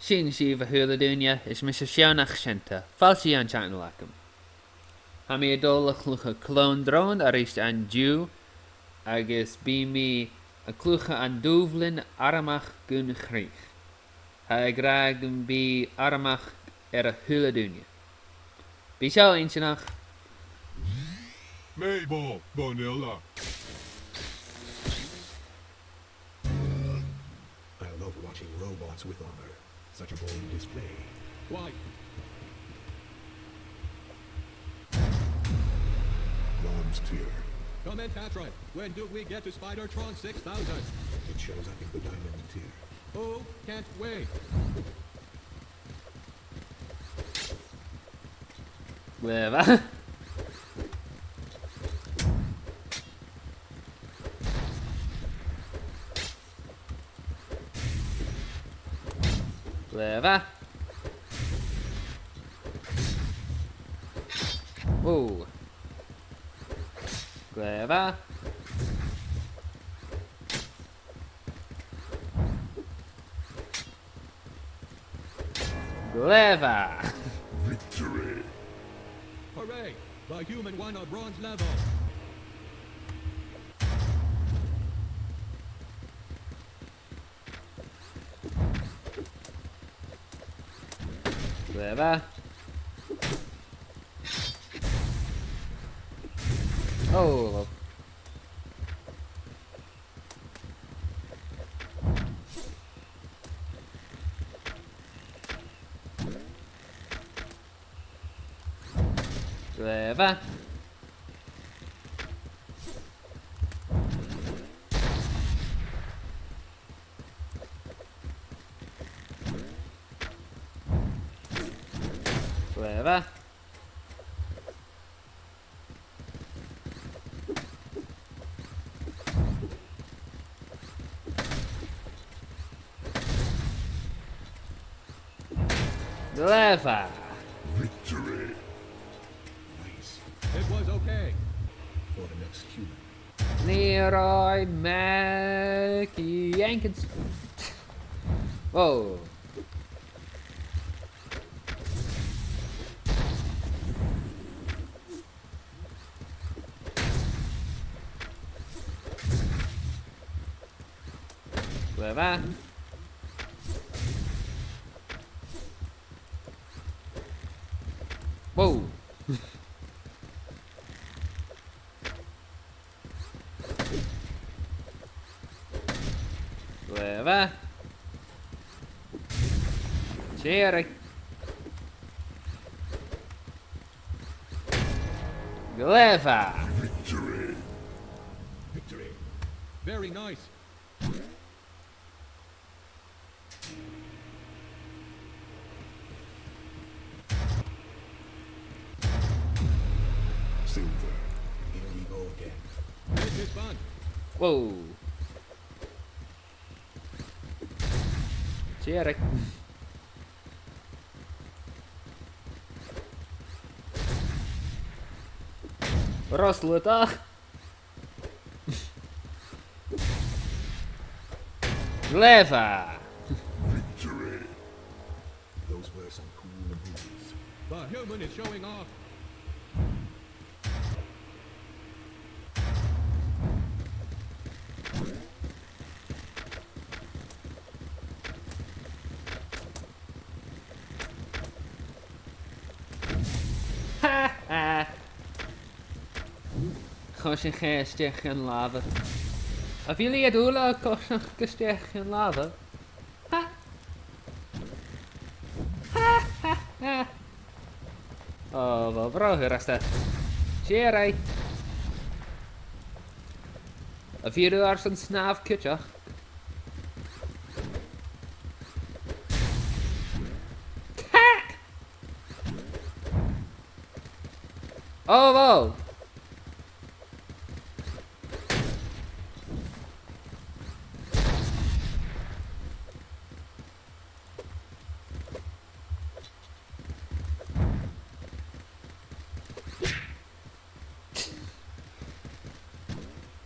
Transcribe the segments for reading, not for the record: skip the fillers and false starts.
Sin si h-uile duine is mis seannach sinnta, falsi an tean lacham. Ha mi adolach lucha Clòn Dròn arist an dú, agus bí mi a clucha an dùbhlan aramach gun chrích. Ha agrag an bí aramach h-uile duine. Bí seo insinach. Mabel, vanilla. I love watching robots with honor. Such a bold display. Why? Mom's tear. Comment Patrick. When do we get to Spider-Tron 6000? It shows up in the diamond tier. Oh, can't wait. Leva. Leva. Whoa. Leva. Leva. Victory! Hooray! The human won a bronze level. Leva. Oh. Leva. Leva. Leva. Victory! Nice. It was okay. For the next human. Leroy Mackie Jenkins. Whoa. Leva. Whoa. Leva. Cherry. Leva. Victory! Victory. Very nice. Silver. Here we go again. This is fun. Whoa. Cherry. Rosluta. Leva. Victory! Those were some cool moves. The human is showing off. Ha ha. Chos yn chestech yn lava. A fi li adwla chos yn chestech yn lava. Ha. Ha ha ha. O, fo bro hyrasta. Cheerai. A fi rwy'r ars yn snaf cytioch. Oh, wow.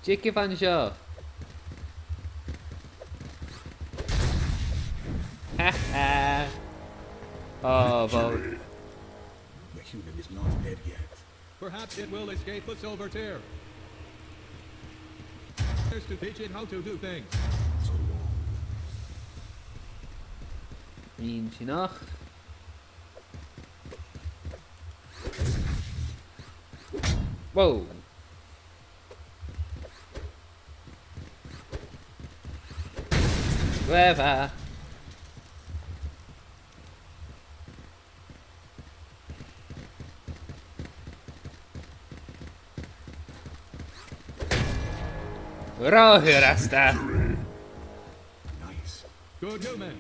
Chicky fan show. Ha ha. Oh, well. The human is not dead yet. Perhaps it will escape the silver tear. There's to teach it how to do things. So long. Mean enough. Whoa. Wherever. Rasta. Nice. Good human.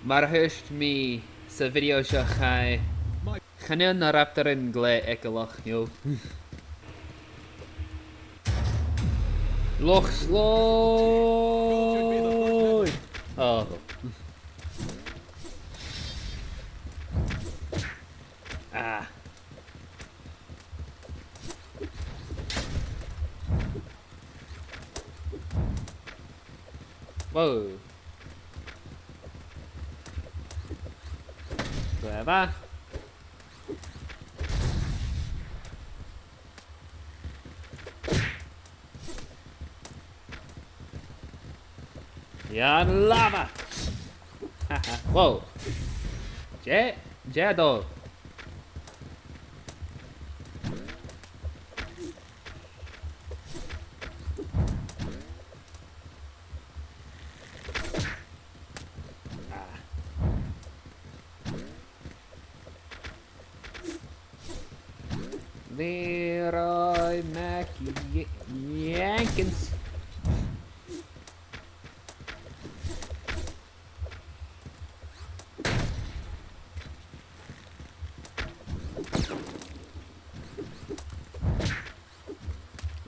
Maar hust me sa video seo chai. My Chanel na raptor in gle ekelach yo. Loch slow. Oh. Ah. Whoa. Wherever. Yeah, lava. Whoa. Jado. Leroy Mackie Yankins.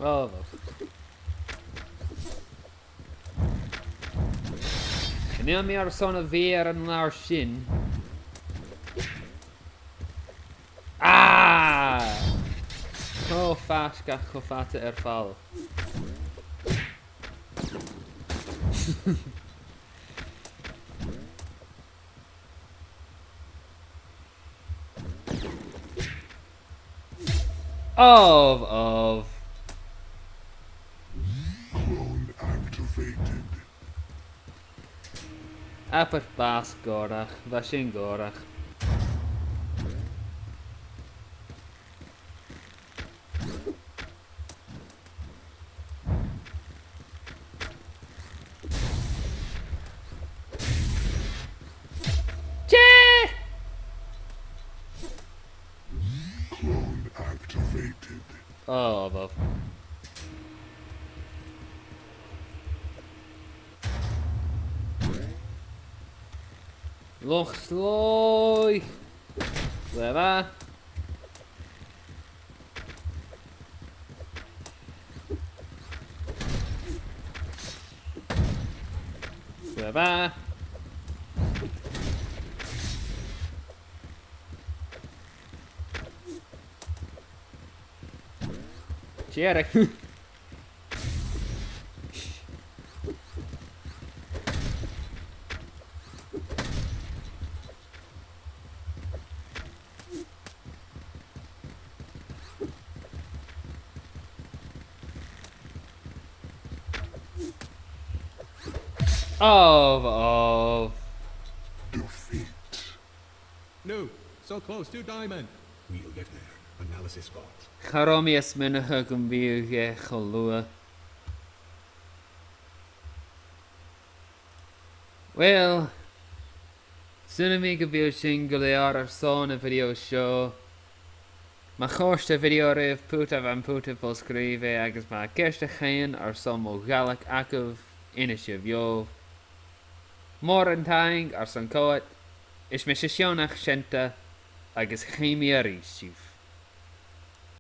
Oh. Nu meer zo'n weer en naar zin. Ah! Go fast, go fate ervallen. Of. Clone activated. Apper baas gorach, washin gorach. Clone activated. Oh, above. Loch sloy. Whatever. Whatever. Cheery. Of. Defeat. No, so close to diamond. We'll get there. Analysis spot. Charomias minne gum biuge cholua. Well, soon me go be single ar son a video show. Ma chorste video rif puta van puta vol skrive agus ma kerste geen ar som mo galak akov inishiv yo. More tang ar son coat is me shishonach shenta agus chemia rishiv.